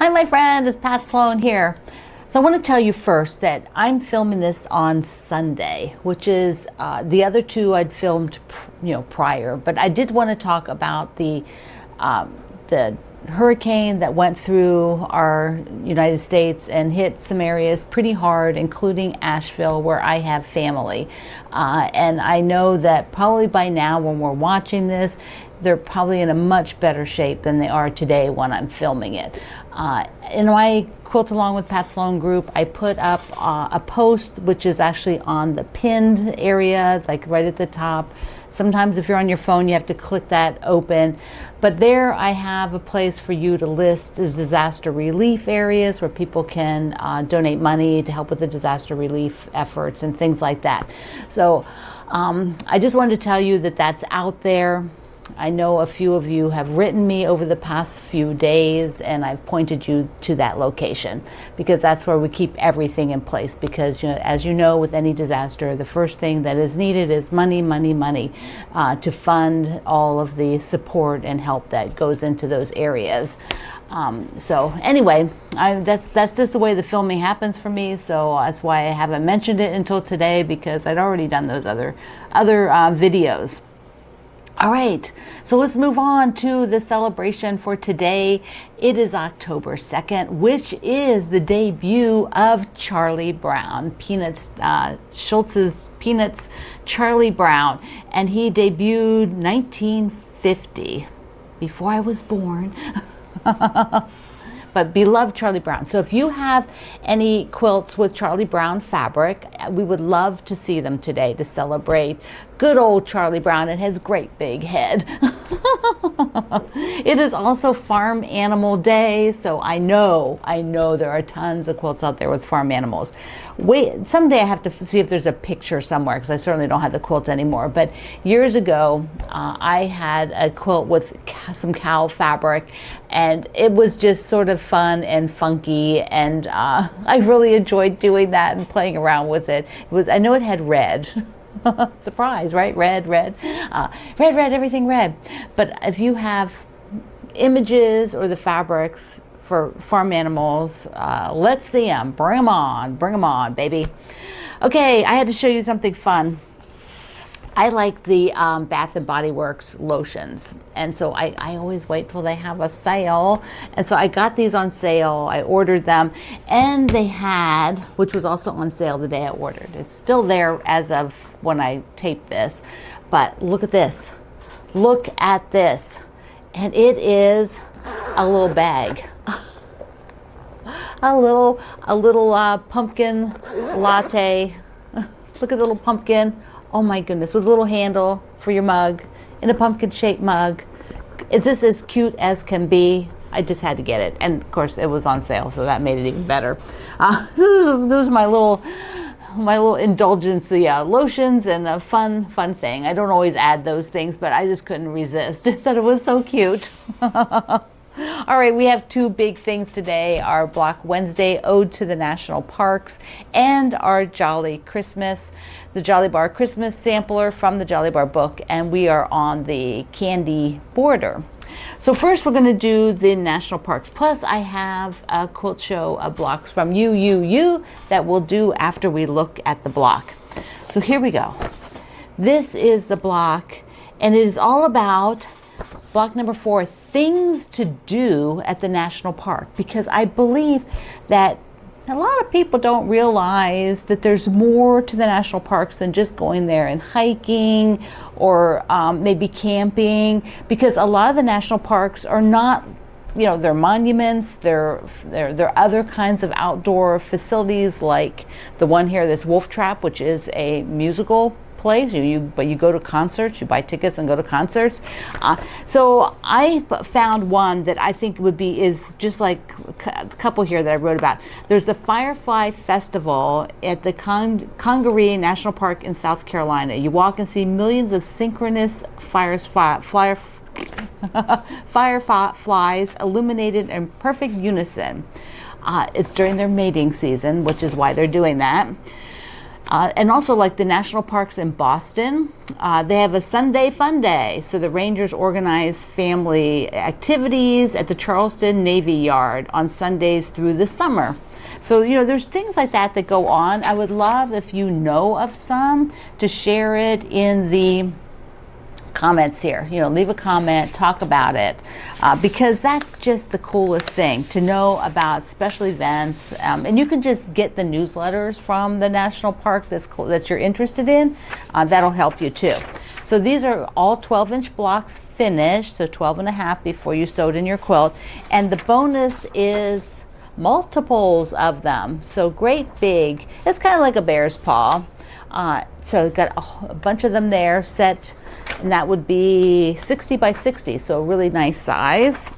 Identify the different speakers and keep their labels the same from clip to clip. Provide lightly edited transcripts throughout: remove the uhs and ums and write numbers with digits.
Speaker 1: Hi, my friend, it's Pat Sloan here. So I want to tell you first that I'm filming this on Sunday, which is the other two I'd filmed, prior. But I did want to talk about the hurricane that went through our United States and hit some areas pretty hard, including Asheville, where I have family. And I know that probably by now, when we're watching this, they're probably in a much better shape than they are today when I'm filming it. In my Quilt Along with Pat Sloan group, I put up a post which is actually on the pinned area, like right at the top. Sometimes if you're on your phone, you have to click that open. But there I have a place for you to list the disaster relief areas where people can donate money to help with the disaster relief efforts and things like that. So I just wanted to tell you that that's out there. I know a few of you have written me over the past few days, and I've pointed you to that location because that's where we keep everything in place. Because, as you know, with any disaster, the first thing that is needed is money, money, money to fund all of the support and help that goes into those areas. So anyway, that's just the way the filming happens for me. So that's why I haven't mentioned it until today, because I'd already done those other videos. All right, so let's move on to the celebration for today. It is October 2nd, which is the debut of Charlie Brown, Peanuts, Schultz's Peanuts, Charlie Brown. And he debuted 1950, before I was born. But beloved Charlie Brown. So if you have any quilts with Charlie Brown fabric, we would love to see them today to celebrate good old Charlie Brown and his great big head. It is also Farm Animal Day, so I know there are tons of quilts out there with farm animals. Someday I have to see if there's a picture somewhere, because I certainly don't have the quilt anymore. But years ago, I had a quilt with some cow fabric, and it was just sort of fun and funky, and I really enjoyed doing that and playing around with it. I know it had red. Surprise, right? Red, everything red. But if you have images or the fabrics for farm animals, let's see them. Bring them on, baby. Okay, I had to show you something fun. I like the Bath and Body Works lotions, and so I always wait till they have a sale, and so I got these on sale. I ordered them, and they had, which was also on sale the day I ordered. It's still there as of when I tape this, but look at this. Look at this, and it is a little bag. a little pumpkin latte. Look at the little pumpkin. Oh my goodness, with a little handle for your mug, in a pumpkin-shaped mug. Is this as cute as can be? I just had to get it. And of course, it was on sale, so that made it even better. Those are my little indulgence, lotions, and a fun thing. I don't always add those things, but I just couldn't resist. I thought it was so cute. All right, we have two big things today, our Block Wednesday Ode to the National Parks and our Jolly Christmas, the Jolly Bar Christmas sampler from the Jolly Bar book, and we are on the candy border. So first we're going to do the national parks. Plus I have a quilt show of blocks from you that we'll do after we look at the block. So here we go. This is the block, and it is all about block number 4, things to do at the national park, because I believe that a lot of people don't realize that there's more to the national parks than just going there and hiking or maybe camping, because a lot of the national parks are not, they're monuments, they're other kinds of outdoor facilities, like the one here, this Wolf Trap, which is a musical place. But you go to concerts, you buy tickets and go to concerts. So I found one that I think is just like a couple here that I wrote about. There's the Firefly Festival at the Congaree National Park in South Carolina. You walk and see millions of synchronous fireflies illuminated in perfect unison. It's during their mating season, which is why they're doing that. And also, like the national parks in Boston, they have a Sunday Fun Day. So the Rangers organize family activities at the Charleston Navy Yard on Sundays through the summer. So, you know, there's things like that that go on. I would love if you know of some to share it in the comments here. You know, leave a comment, talk about it, because that's just the coolest thing to know about special events. And you can just get the newsletters from the national park that you're interested in. That'll help you too. So these are all 12-inch blocks finished, so 12 and a half before you sewed in your quilt. And the bonus is multiples of them. So great big, it's kind of like a bear's paw. So got a bunch of them there set, and that would be 60 by 60, so a really nice size.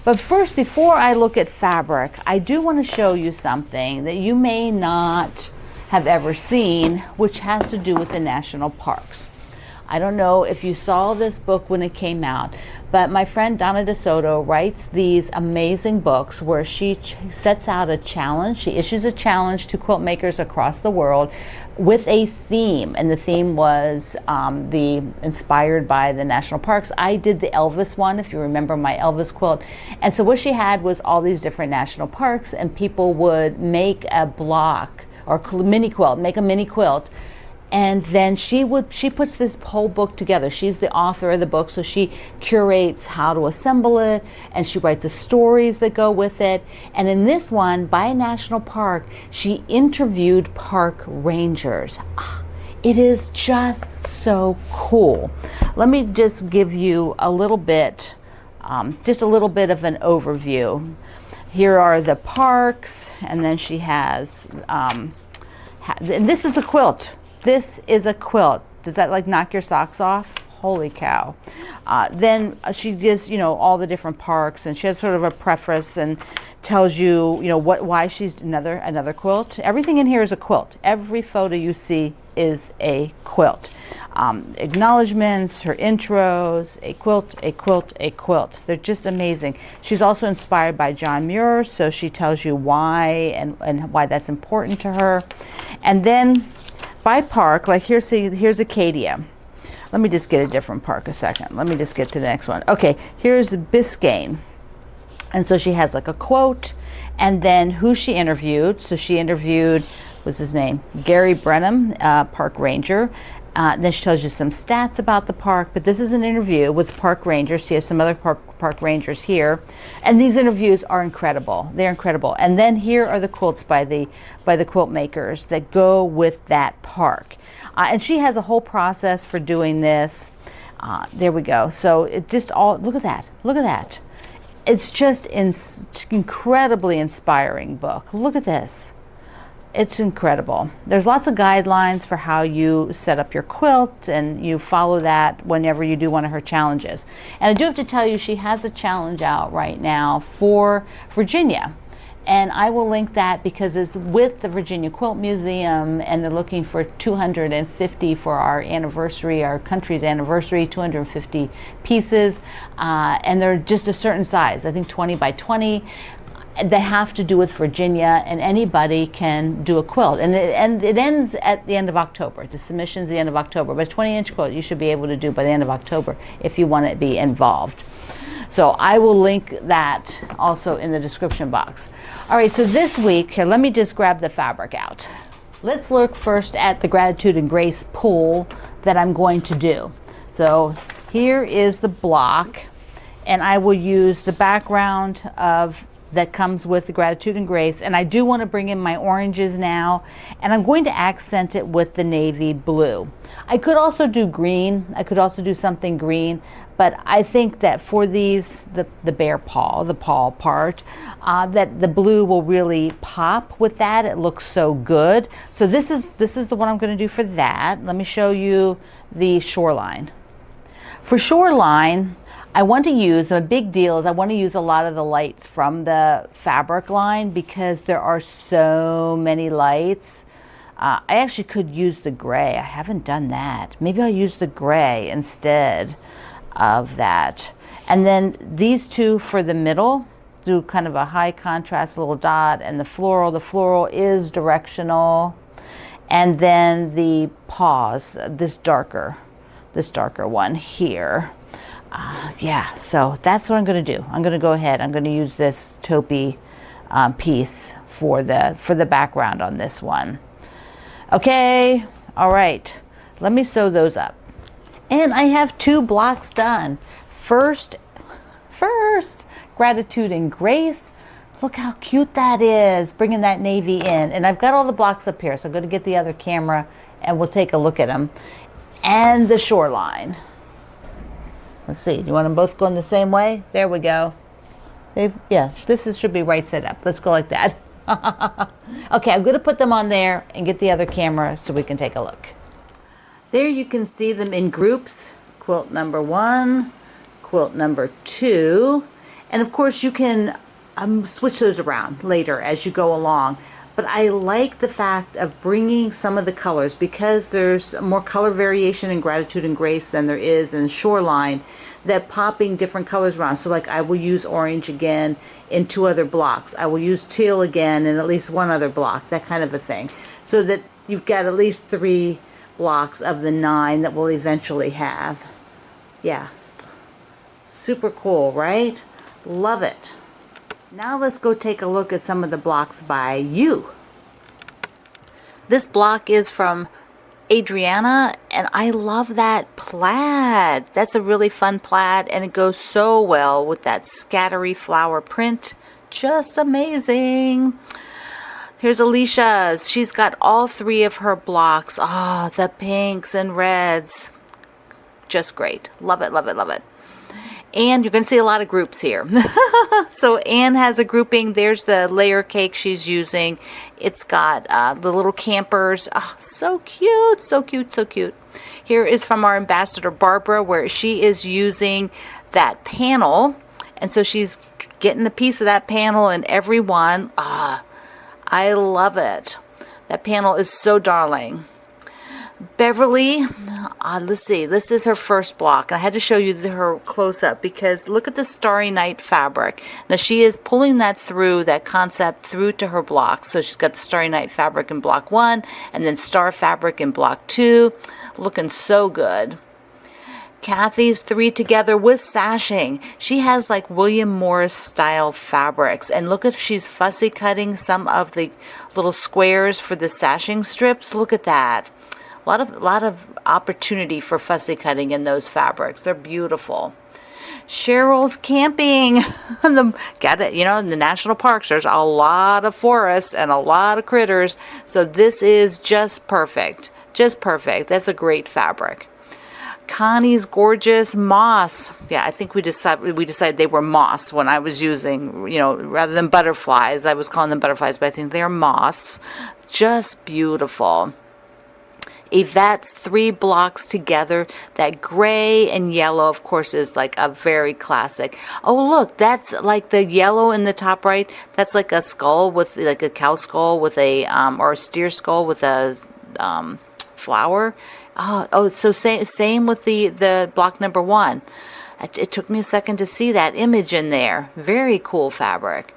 Speaker 1: But first, before I look at fabric, I do want to show you something that you may not have ever seen, which has to do with the national parks. I don't know if you saw this book when it came out, but my friend Donna DeSoto writes these amazing books where she sets out a challenge. She issues a challenge to quilt makers across the world with a theme, and the theme was inspired by the national parks. I did the Elvis one, if you remember my Elvis quilt. And so what she had was all these different national parks, and people would make a block or mini quilt, make a mini quilt. And then she puts this whole book together. She's the author of the book, so she curates how to assemble it, and she writes the stories that go with it. And in this one, by a national park, she interviewed park rangers. It is just so cool. Let me just give you a little bit, just a little bit of an overview. Here are the parks, and then she has, and this is a quilt. This is a quilt. Does that like knock your socks off? Holy cow. Then she gives, you know, all the different parks, and she has sort of a preface and tells you, you know, why she's another quilt. Everything in here is a quilt. Every photo you see is a quilt. Acknowledgements, her intros, a quilt, a quilt, a quilt. They're just amazing. She's also inspired by John Muir, so she tells you why and why that's important to her. And then by park, like here's Acadia. Let me just get a different park a second. Let me just get to the next one. Okay, here's Biscayne. And so she has like a quote, and then who she interviewed. So she interviewed, what's his name? Gary Brenham, park ranger. Then she tells you some stats about the park, but this is an interview with park rangers. She has some other park rangers here, and these interviews are incredible. They're incredible. And then here are the quilts by the quilt makers that go with that park. And she has a whole process for doing this. There we go. So it just all, look at that. Look at that. It's just an incredibly inspiring book. Look at this. It's incredible. There's lots of guidelines for how you set up your quilt, and you follow that whenever you do one of her challenges. And I do have to tell you, she has a challenge out right now for Virginia. And I will link that because it's with the Virginia Quilt Museum, and they're looking for 250 for our anniversary, our country's anniversary, 250 pieces. And they're just a certain size, I think 20 by 20. That have to do with Virginia, and anybody can do a quilt. And it ends at the end of October. The submission's the end of October, but a 20-inch quilt you should be able to do by the end of October if you want to be involved. So I will link that also in the description box. All right, so this week, here, let me just grab the fabric out. Let's look first at the Gratitude and Grace pull that I'm going to do. So here is the block, and I will use the background that comes with the Gratitude and Grace. And I do want to bring in my oranges now, and I'm going to accent it with the navy blue. I could also do green. I could also do something green, but I think that for these, the bear paw, the paw part, that the blue will really pop with that. It looks so good. So this is the one I'm going to do for that. Let me show you the shoreline. For shoreline, I want to use, a big deal is I want to use a lot of the lights from the fabric line because there are so many lights. I actually could use the gray. I haven't done that. Maybe I'll use the gray instead of that. And then these two for the middle, do kind of a high contrast little dot, and the floral is directional. And then the paws, this darker one here. Yeah, so that's what I'm going to do. I'm going to go ahead. I'm going to use this taupey piece for the background on this one. Okay, all right. Let me sew those up. And I have 2 blocks done. First, Gratitude and Grace. Look how cute that is, bringing that navy in. And I've got all the blocks up here, so I'm going to get the other camera and we'll take a look at them. And the shoreline. Let's see, you want them both going the same way? There we go. Yeah, should be right side up. Let's go like that. Okay, I'm going to put them on there and get the other camera so we can take a look. There you can see them in groups. Quilt number 1, quilt number 2. And of course you can switch those around later as you go along. But I like the fact of bringing some of the colors, because there's more color variation in Gratitude and Grace than there is in Shoreline, that popping different colors around. So like I will use orange again in 2 other blocks. I will use teal again in at least 1 other block, that kind of a thing. So that you've got at least 3 blocks of the 9 that we'll eventually have. Yeah, super cool, right? Love it. Now let's go take a look at some of the blocks by you. This block is from Adriana, and I love that plaid. That's a really fun plaid, and it goes so well with that scattery flower print. Just amazing. Here's Alicia's. She's got all 3 of her blocks. Oh, the pinks and reds. Just great. Love it, love it, love it. And you're going to see a lot of groups here. So Anne has a grouping. There's the layer cake she's using. It's got the little campers. Oh, so cute, so cute, so cute. Here is from our ambassador Barbara, where she is using that panel. And so she's getting a piece of that panel in every one. I love it. That panel is so darling. Beverly, let's see, this is her first block. I had to show you her close-up because look at the Starry Night fabric. Now she is pulling that concept through to her blocks. So she's got the Starry Night fabric in block 1 and then star fabric in block 2. Looking so good. Kathy's 3 together with sashing. She has like William Morris style fabrics, and look at, she's fussy cutting some of the little squares for the sashing strips. Look at that. A lot of opportunity for fussy cutting in those fabrics. They're beautiful. Cheryl's camping. Got it. You know, in the national parks, there's a lot of forests and a lot of critters. So this is just perfect. Just perfect. That's a great fabric. Connie's gorgeous moss. Yeah, I think we decided they were moss when I was using, you know, rather than butterflies. I was calling them butterflies, but I think they are moths. Just beautiful. Yvette's 3 blocks together. That gray and yellow, of course, is like a very classic. Oh, look, that's like the yellow in the top right. That's like a skull with like a cow skull with a or a steer skull with a flower. Oh, so same with the block number 1. It took me a second to see that image in there. Very cool fabric.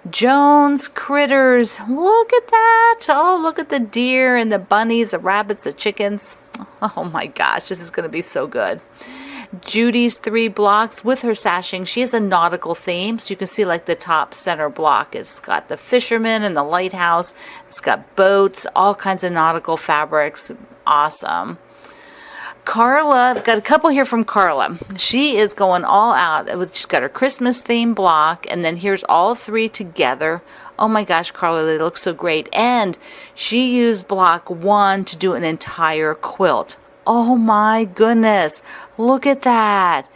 Speaker 1: Jones Critters. Look at that. Oh, look at the deer and the bunnies, the rabbits, the chickens. Oh my gosh, this is going to be so good. Judy's 3 blocks with her sashing. She has a nautical theme, so you can see like the top center block. It's got the fisherman and the lighthouse. It's got boats, all kinds of nautical fabrics. Awesome. Carla, I've got a couple here from Carla. She is going all out. She's got her Christmas theme block, and then here's all 3 together. Oh my gosh, Carla, they look so great. And she used block 1 to do an entire quilt. Oh my goodness, look at that.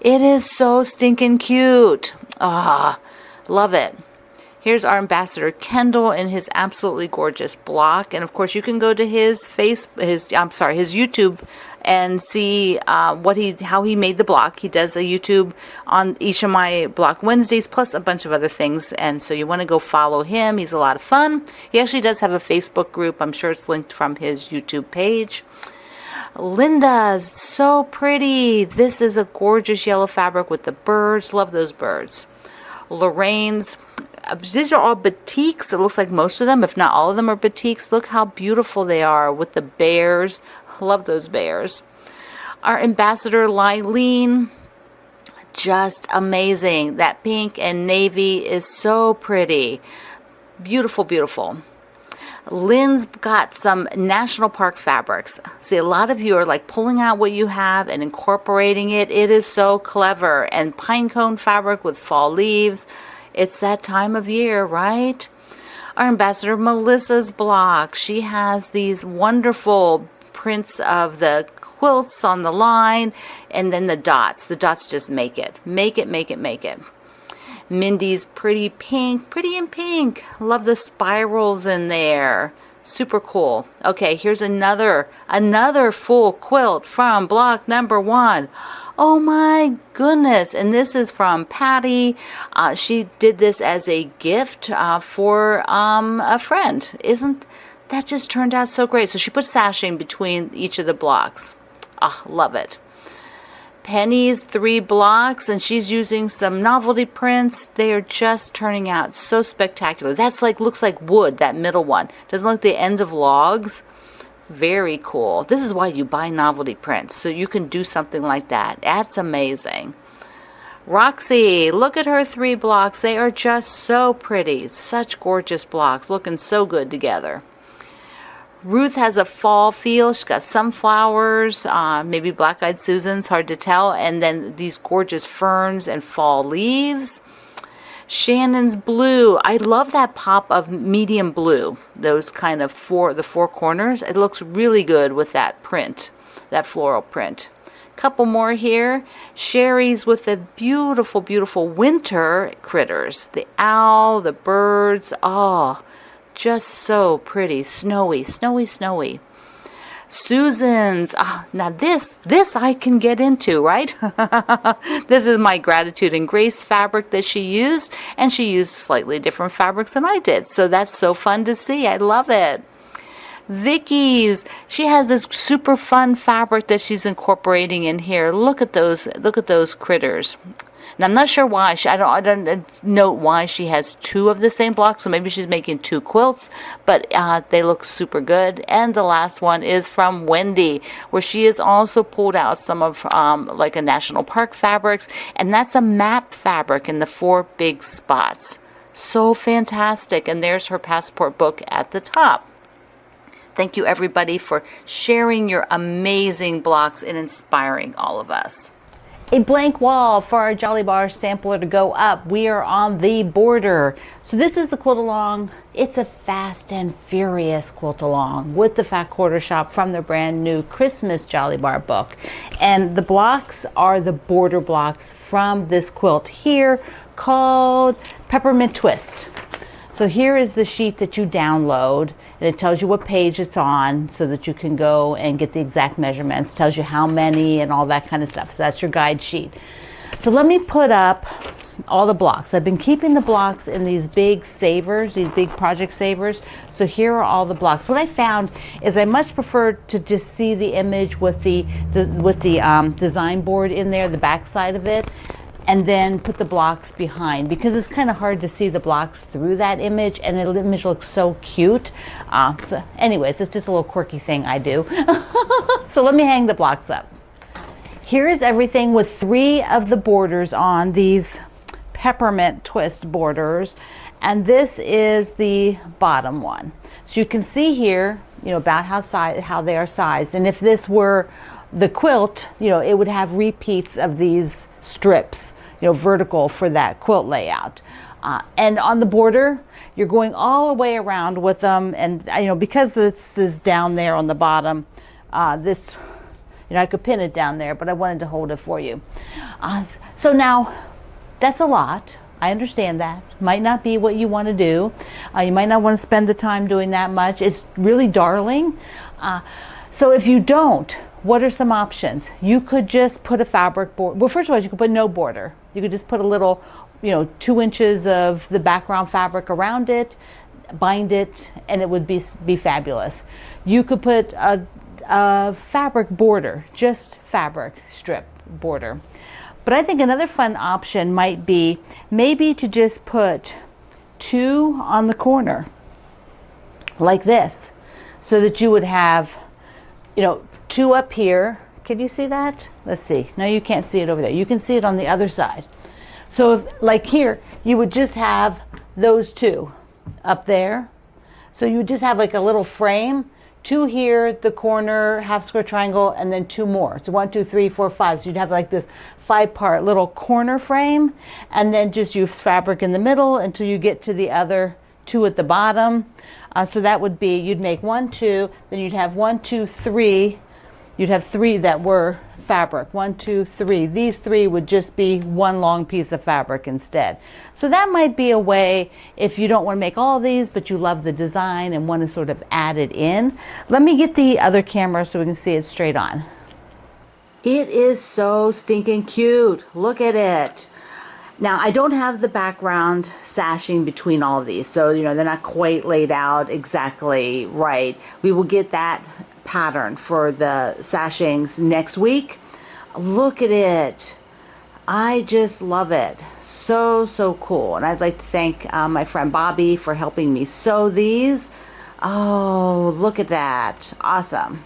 Speaker 1: It is so stinking cute. Love it. Here's our ambassador Kendall in his absolutely gorgeous block, and of course you can go to his YouTube and see how he made the block. He does a YouTube on each of my Block Wednesdays plus a bunch of other things, and so you want to go follow him. He's a lot of fun. He actually does have a Facebook group. I'm sure it's linked from his YouTube page. Linda's so pretty. This is a gorgeous yellow fabric with the birds. Love those birds. Lorraine's these are all batiks. It looks like most of them, if not all of them, are batiks. Look how beautiful they are with the bears. Love those bears. Our ambassador Lylene, just amazing. That pink and navy is so pretty. Beautiful, beautiful. Lynn's got some national park fabrics. See, a lot of you are like pulling out what you have and incorporating it. It is so clever. And pine cone fabric with fall leaves. It's that time of year, right? Our ambassador Melissa's block. She has these wonderful prints of the quilts on the line and then the dots. The dots just make it. Make it, make it, make it. Mindy's pretty pink, pretty in pink. Love the spirals in there. Super cool. Okay, here's another full quilt from block number 1. Oh my goodness. And this is from Patty. She did this as a gift for a friend. Isn't that just turned out so great? So she put sashing between each of the blocks. Love it. Penny's 3 blocks, and she's using some novelty prints. They are just turning out so spectacular. That's like, looks like wood, that middle one. Doesn't look like the ends of logs. Very cool. This is why you buy novelty prints, so you can do something like that. That's amazing. Roxy, look at her 3 blocks. They are just so pretty. Such gorgeous blocks, looking so good together. Ruth has a fall feel. She's got sunflowers, maybe black-eyed Susans, hard to tell, and then these gorgeous ferns and fall leaves. Shannon's blue. I love that pop of medium blue, those kind of the 4 corners. It looks really good with that print, that floral print. Couple more here. Sherry's with the beautiful, beautiful winter critters. The owl, the birds. Oh, just so pretty. Snowy, snowy, snowy. Susan's. Now this I can get into, right? This is my Gratitude and Grace fabric that she used, and she used slightly different fabrics than I did. So that's so fun to see. I love it. Vicky's. She has this super fun fabric that she's incorporating in here. Look at those critters. And I'm not sure why. I don't note why she has 2 of the same block, so maybe she's making 2 quilts, but they look super good. And the last one is from Wendy, where she has also pulled out some of like a national park fabrics, and that's a map fabric in the 4 big spots. So fantastic. And there's her passport book at the top. Thank you, everybody, for sharing your amazing blocks and inspiring all of us. A blank wall for our Jolly Bar sampler to go up. We are on the border. So this is the quilt along. It's a fast and furious quilt along with the Fat Quarter Shop from their brand new Christmas Jolly Bar book. And the blocks are the border blocks from this quilt here called Peppermint Twist. So here is the sheet that you download, and it tells you what page it's on so that you can go and get the exact measurements, tells you how many and all that kind of stuff. So that's your guide sheet. So let me put up all the blocks. I've been keeping the blocks in these big savers, these big project savers. So here are all the blocks. What I found is I much prefer to just see the image with the design board in there, the back side of it, and then put the blocks behind, because it's kind of hard to see the blocks through that image, and the image looks so cute. So anyways, it's just a little quirky thing I do. So let me hang the blocks up. Here is everything with 3 of the borders on, these peppermint twist borders, and this is the bottom one. So you can see here, about how they are sized, and if this were the quilt, it would have repeats of these strips, vertical for that quilt layout. And on the border, you're going all the way around with them. And, because this is down there on the bottom, I could pin it down there, but I wanted to hold it for you. So now, that's a lot. I understand that. Might not be what you want to do. You might not want to spend the time doing that much. It's really darling. So if you don't, what are some options? You could just put a fabric board. Well, first of all, you could put no border. You could just put a little, 2 inches of the background fabric around it, bind it, and it would be fabulous. You could put a fabric border, just fabric strip border. But I think another fun option might be maybe to just put 2 on the corner like this, so that you would have, you know, 2 up here. Can you see that? Let's see. No, you can't see it over there. You can see it on the other side. So if, like here, you would just have those 2 up there. So you would just have like a little frame, 2 here, the corner, half square triangle, and then 2 more. So 1, 2, 3, 4, 5. So you'd have like this 5-part little corner frame, and then just use fabric in the middle until you get to the other 2 at the bottom. So that would be, you'd make 1, 2, then you'd have 1, 2, 3. You'd have 3 that were fabric. 1, 2, 3. These 3 would just be one long piece of fabric instead. So that might be a way, if you don't want to make all these, but you love the design and want to sort of add it in. Let me get the other camera so we can see it straight on. It is so stinking cute. Look at it. Now, I don't have the background sashing between all of these, so you know they're not quite laid out exactly right. We will get that pattern for the sashings next week. Look at it. I just love it. So, so cool. And I'd like to thank my friend Bobby for helping me sew these. Oh, look at that. Awesome.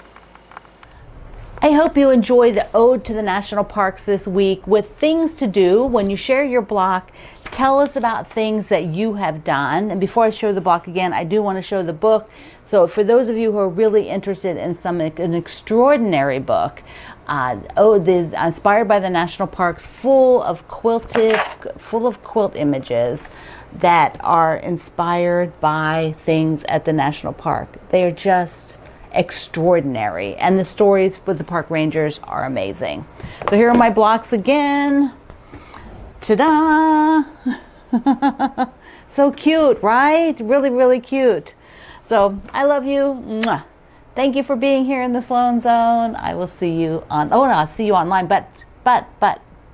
Speaker 1: I hope you enjoy the Ode to the National Parks this week with things to do. When you share your block, tell us about things that you have done. And before I show the block again, I do want to show the book. So for those of you who are really interested in an extraordinary book, inspired by the national parks, full of quilt images that are inspired by things at the national park. They are just extraordinary, and the stories with the park rangers are amazing. So here are my blocks again. Ta-da! So cute, right? Really, really cute. So I love you. Mwah. Thank you for being here in the Sloan Zone. I will see you on, oh no, I'll see you online, but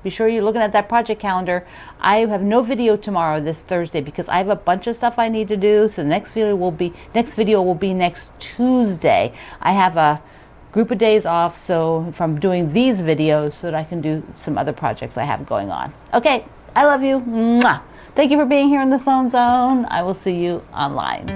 Speaker 1: be sure you're looking at that project calendar. I have no video tomorrow, this Thursday, because I have a bunch of stuff I need to do. So the next video will be next Tuesday. I have a group of days off from doing these videos so that I can do some other projects I have going on. Okay, I love you. Mwah. Thank you for being here in the Sloan Zone. I will see you online.